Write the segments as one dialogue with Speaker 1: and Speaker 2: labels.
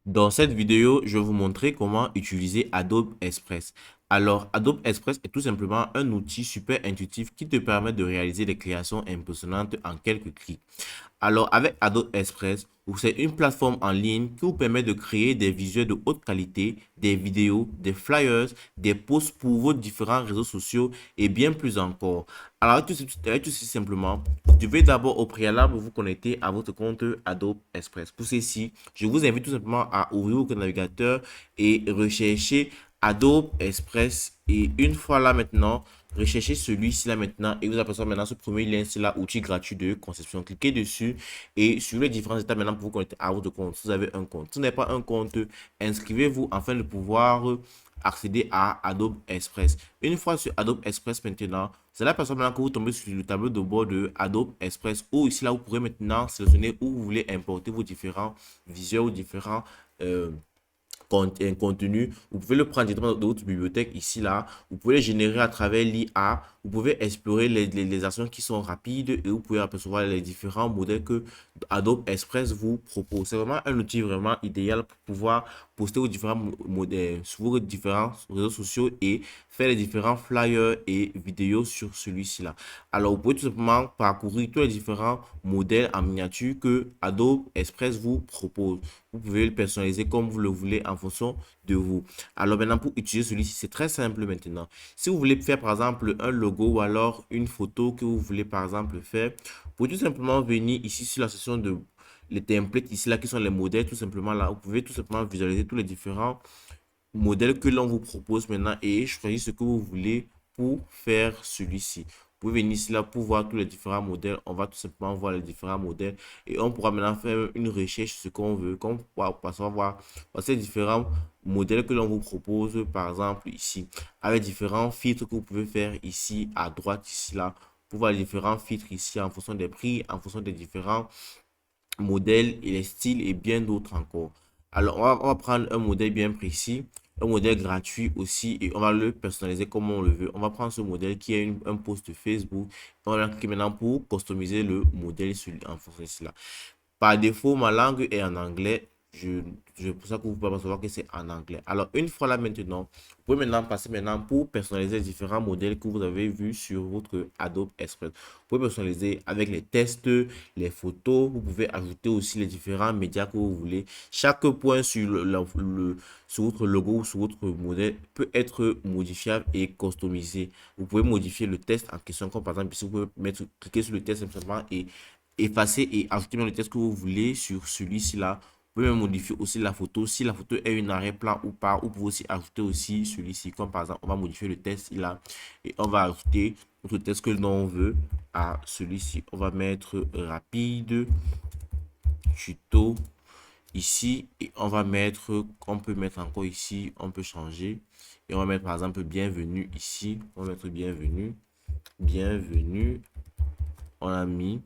Speaker 1: Dans cette vidéo, je vais vous montrer comment utiliser Adobe Express. Alors, Adobe Express est tout simplement un outil super intuitif qui te permet de réaliser des créations impressionnantes en quelques clics. Alors, avec Adobe Express, c'est une plateforme en ligne qui vous permet de créer des visuels de haute qualité, des vidéos, des flyers, des posts pour vos différents réseaux sociaux et bien plus encore. Alors, avec tout ceci simplement, vous devez d'abord au préalable vous connecter à votre compte Adobe Express. Pour ceci, je vous invite tout simplement à ouvrir votre navigateur et rechercher Adobe Express. Et une fois là maintenant, recherchez celui-ci là maintenant et vous apercevez maintenant ce premier lien, c'est là, outil gratuit de conception. Cliquez dessus et suivez les différentes étapes maintenant pour vous connecter à votre compte. Si vous avez un compte, si vous n'avez pas un compte, inscrivez-vous afin de pouvoir accéder à Adobe Express. Une fois sur Adobe Express maintenant, c'est la personne maintenant que vous tombez sur le tableau de bord de Adobe Express où ici là vous pourrez maintenant sélectionner où vous voulez importer vos différents visuels ou différents un contenu, vous pouvez le prendre directement de votre bibliothèque ici, là. Vous pouvez le générer à travers l'IA. Vous pouvez explorer les actions qui sont rapides et vous pouvez apercevoir les différents modèles que Adobe Express vous propose. C'est vraiment un outil vraiment idéal pour pouvoir poster vos différents modèles sur vos différents réseaux sociaux et faire les différents flyers et vidéos sur celui-ci là. Alors, vous pouvez tout simplement parcourir tous les différents modèles en miniature que Adobe Express vous propose. Vous pouvez le personnaliser comme vous le voulez en fonction de vous. Alors maintenant, pour utiliser celui-ci, c'est très simple maintenant. Si vous voulez faire par exemple un logo ou alors une photo que vous voulez par exemple faire, vous pouvez tout simplement venir ici sur la section de les templates ici là qui sont les modèles tout simplement là. Vous pouvez tout simplement visualiser tous les différents modèle que l'on vous propose maintenant et choisir ce que vous voulez pour faire celui-ci. Vous pouvez venir ici là pour voir tous les différents modèles. On va tout simplement voir les différents modèles et on pourra maintenant faire une recherche sur ce qu'on veut. Comme on va voir ces différents modèles que l'on vous propose, par exemple ici, avec différents filtres que vous pouvez faire ici à droite, ici là, pour voir les différents filtres ici en fonction des prix, en fonction des différents modèles et les styles et bien d'autres encore. Alors, on va prendre un modèle bien précis, un modèle gratuit aussi et on va le personnaliser comme on le veut. On va prendre ce modèle qui est un post Facebook. On va cliquer maintenant pour customiser le modèle en fonction de cela. Par défaut, ma langue est en anglais. Pour ça que vous pouvez savoir que c'est en anglais. Alors, une fois là maintenant, vous pouvez maintenant passer maintenant pour personnaliser les différents modèles que vous avez vus sur votre Adobe Express. Vous pouvez personnaliser avec les tests, les photos. Vous pouvez ajouter aussi les différents médias que vous voulez. Chaque point sur sur votre logo ou sur votre modèle peut être modifiable et customisé. Vous pouvez modifier le test en question, comme par exemple ici, vous pouvez cliquer sur le test simplement et effacer et ajouter même le texte que vous voulez sur celui-ci là. Vous pouvez même modifier aussi la photo. Si la photo est une arrière-plan ou pas, vous pouvez aussi ajouter aussi celui-ci. Comme par exemple, on va modifier le texte là et on va ajouter notre texte que l'on veut à celui-ci. On va mettre rapide, tuto ici et on va mettre, on peut mettre encore ici, on peut changer et on va mettre par exemple bienvenue ici. On va mettre bienvenue, bienvenue. On a mis.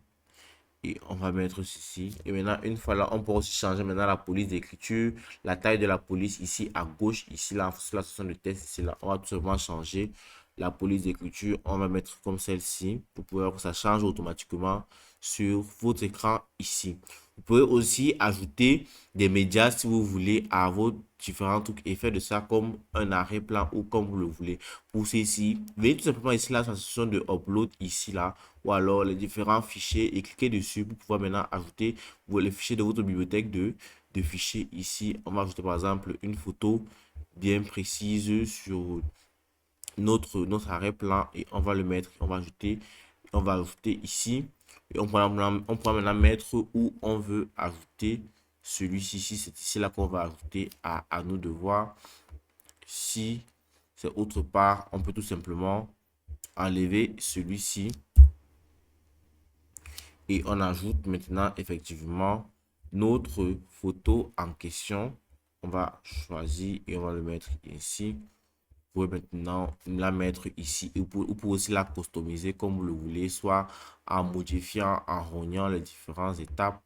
Speaker 1: Et on va mettre ceci. Et maintenant, une fois là, on peut aussi changer maintenant la police d'écriture, la taille de la police ici à gauche, ici là, sur la section de test, ici là. On va tout simplement changer la police d'écriture. On va mettre comme celle-ci pour pouvoir que ça change automatiquement sur votre écran ici. Vous pouvez aussi ajouter des médias si vous voulez à vos différents trucs et faire de ça comme un arrière-plan ou comme vous le voulez. Pour ceci, venez tout simplement ici là, sur la section de upload ici là ou alors les différents fichiers et cliquez dessus pour pouvoir maintenant ajouter les fichiers de votre bibliothèque de fichiers ici. On va ajouter par exemple une photo bien précise sur notre arrière-plan et on va le mettre, on va ajouter ici et on pourra maintenant mettre où on veut ajouter celui-ci. C'est ici là qu'on va ajouter à nous de voir. Si c'est autre part, on peut tout simplement enlever celui-ci et on ajoute maintenant effectivement notre photo en question. On va choisir et on va le mettre ici. Vous pouvez maintenant la mettre ici et vous pouvez aussi la customiser comme vous le voulez, soit en modifiant, en rognant les différentes étapes.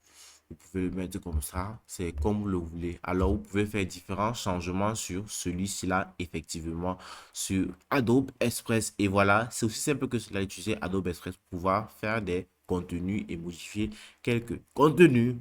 Speaker 1: Vous pouvez le mettre comme ça, c'est comme vous le voulez. Alors, vous pouvez faire différents changements sur celui-ci là, effectivement, sur Adobe Express. Et voilà, c'est aussi simple que cela d'utiliser Adobe Express pour pouvoir faire des contenus et modifier quelques contenus.